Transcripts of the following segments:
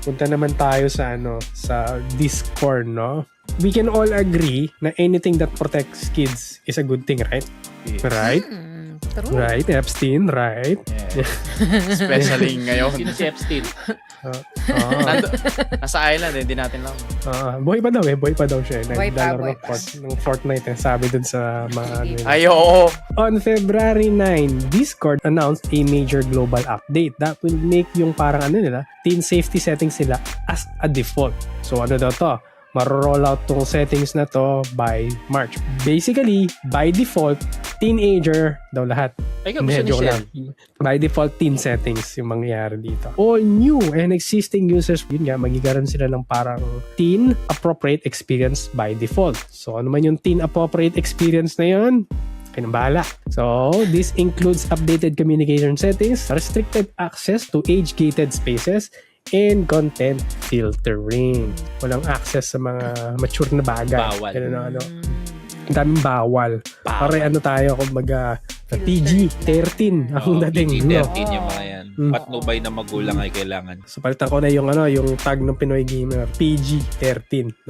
punta naman tayo sa sa Discord, no? We can all agree na anything that protects kids is a good thing, right? Yes. Right? True. Right, Epstein, right? Yeah. Especially ngayon. Sino si Epstein? Nasa island, hindi natin lang. Buhay pa daw siya. Buhay pa, Naglalaro buhay pa. ng Fortnite, sabi dun sa mga Ay, oo. On February 9, Discord announced a major global update that will make yung parang teen safety settings nila as a default. So ano daw to? Maro-roll out tong settings na to by March. Basically, by default, teenager daw lahat. Ay, gusto ni joke Shell. lang. By default, teen settings yung mangyayari dito. All new and existing users, yun nga, magigaran sila ng parang teen appropriate experience by default. So, ano man yung teen appropriate experience na yun? Kinabala. So, this includes updated communication settings, restricted access to age-gated spaces, and content filtering. Walang access sa mga mature na bagay. Bawal. Ganun, ang daming bawal. Pare tayo, kumbaga, PG-13 ang dating. PG-13 yung mga yan. Patnubay na magulang ay kailangan. So, palitan ko na yung tag ng Pinoy Gamer. PG-13.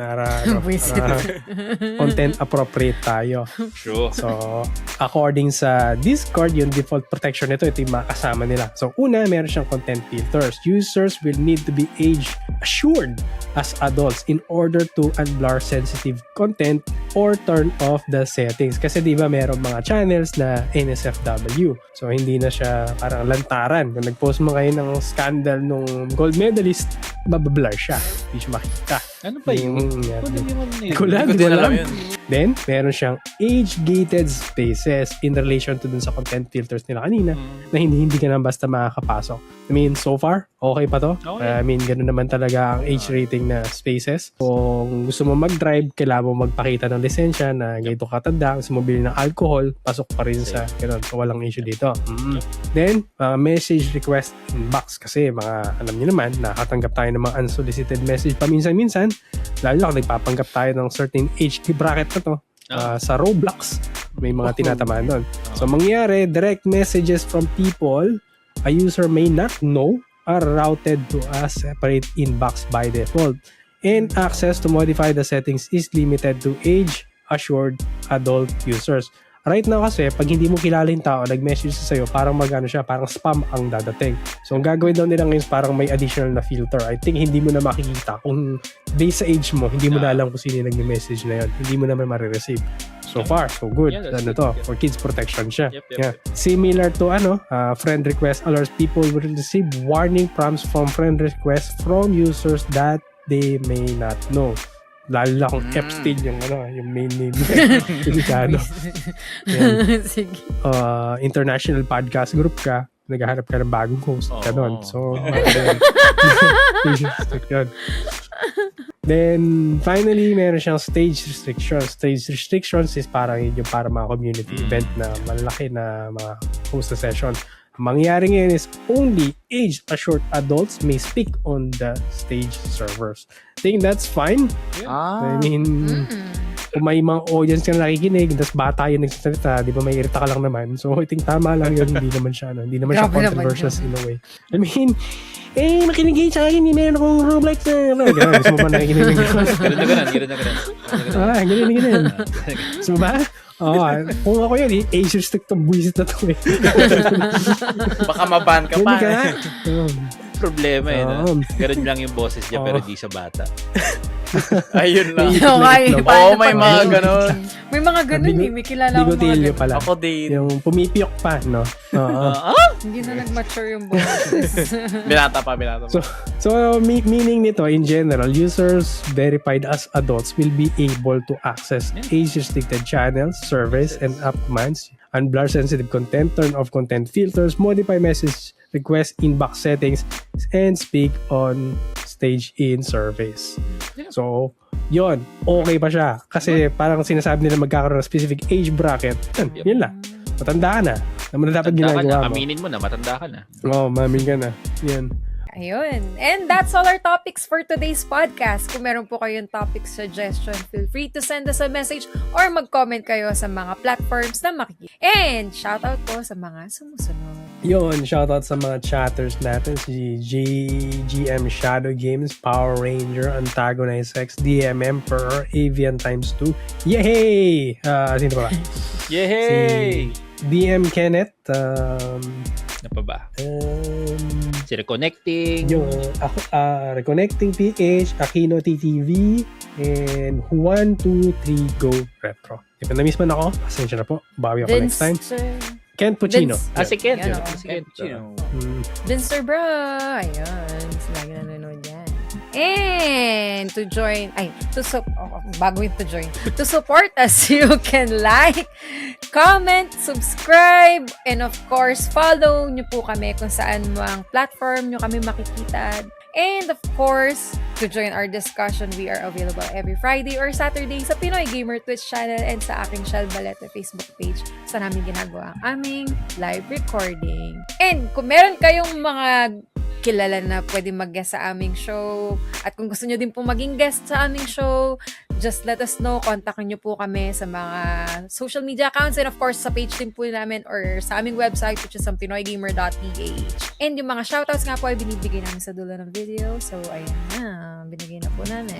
Content appropriate tayo. Sure. So, according sa Discord, yung default protection nito, ito yung mga kasama nila. So, una, meron siyang content filters. Users will need to be age assured as adults in order to unblur sensitive content or turn off the settings. Kasi di ba meron mga channels na NSFW. So, hindi na siya parang lantaran. Kung nag-post mo kayo ng scandal nung gold medalist, babablur siya. Hindi siya makita. Ano ba yun? Hindi ko alam yun. Then, meron siyang age-gated spaces in relation to dun sa content filters nila kanina na hindi ka na basta makakapasok. I mean, so far, okay pa to. Okay. I mean, ganun naman talaga ang age rating na spaces. Kung gusto mo mag-drive, kailangan mo magpakita ng lisensya na ganito katanda. Gusto mo bili ng alcohol, pasok pa rin sa ganun. So, walang issue dito. Then, message request inbox. Kasi alam niyo naman, nakatanggap tayo ng mga unsolicited message paminsan-minsan. Lalo na kung nagpapanggap tayo ng certain age bracket na to. Sa Roblox, may mga tinatamaan doon. So, mangyari, direct messages from people a user may not know are routed to a separate inbox by default. And access to modify the settings is limited to age-assured adult users. Right now kasi, pag hindi mo kilala yung tao, nag-message sa'yo, parang parang spam ang dadating. So, ang gagawin daw nila ngayon parang may additional na filter. I think hindi mo na makikita kung based sa age mo, hindi mo na alam kung sino yung nag-message na yun. Hindi mo naman marireceive. So far, so good. For kids protection siya. Yep. Yeah. Similar to friend request alerts, people will receive warning prompts from friend requests from users that they may not know. Lalo na kung Epstein yung main name niya. Delikado. Sige. International podcast group ka, naghahanap ka ng bagong host ka doon. So, yun. Then, finally, meron siyang stage restrictions. Stage restrictions is parang yung para mga community event na malaki na mga host session. Ang mangyayari ngayon is only age-assured adults may speak on the stage servers. I think that's fine. I mean, kung may mga audience ka na nakikinig, tas bata yung nagsasalita, di ba may irita ka lang naman. So, I think tama lang yun. Hindi naman siya controversial in a way. I mean, makinig kayo sa akin, meron akong Roblox na, gano'n, gusto mo ba nakikinig? Ganun na ganun. Gusto mo ba? Kung ako yun, age restrict ang buwisit na to Baka maban ka pa. Problema ganun lang yung boses niya pero di sa bata. Ayun lang. May mga ganon. May mga ganon may kilala ko mga ganon. Pala. Ako din. Yung pumipiyok pa, no? Hindi na nag-mature yung boses. Binata pa. So meaning nito, in general, users verified as adults will be able to access age-restricted channels, surveys, and app commands, unblur sensitive content, turn off content filters, modify message request inbox settings, and speak on stage in surveys. So, yon okay pa siya. Kasi parang sinasabi nila magkakaroon ng specific age bracket. Yun lang. Matanda ka na. Naman na dapat ginagawa mo. Aminin mo na, matanda ka na. Mamin ka na. Yan. Ayun. And that's all our topics for today's podcast. Kung meron po kayong topic suggestion, feel free to send us a message or mag-comment kayo sa mga platforms na makikita. And shoutout po sa mga sumusunod. Yun, shoutout sa mga chatters natin. Si GM Shadow Games, Power Ranger, Antagonize X, DM Emperor, Avian ×2. Yay! Sino pa ba? Yay! DM Kenneth, Ano pa ba? Si Reconnecting. yung Reconnecting PH, Aquino TTV, and 123 Go Retro. If na-miss man ako, pasensya na po. Bawi ako next time. Kent Puccino. Si Kent. Yan, Si Kent. Vincer Bro. Ayun. Lagi nanonood yan. And to join, bago yung to join, to support us, you can like, comment, subscribe, and of course, follow nyo po kami kung saan mang platform nyo kami makikita. And of course, to join our discussion, we are available every Friday or Saturday sa Pinoy Gamer Twitch channel and sa aking Shell Balete Facebook page sa namin ginagawa ang aming live recording. And kung meron kayong mga kilala na pwede mag-guest sa aming show at kung gusto nyo din po maging guest sa aming show, just let us know. Kontakin nyo po kami sa mga social media accounts and of course sa page din po namin or sa aming website which is ang pinoygamer.ph. And yung mga shoutouts nga po ay binibigay namin sa dulo ng video. So, ayan na. Binigay na po namin.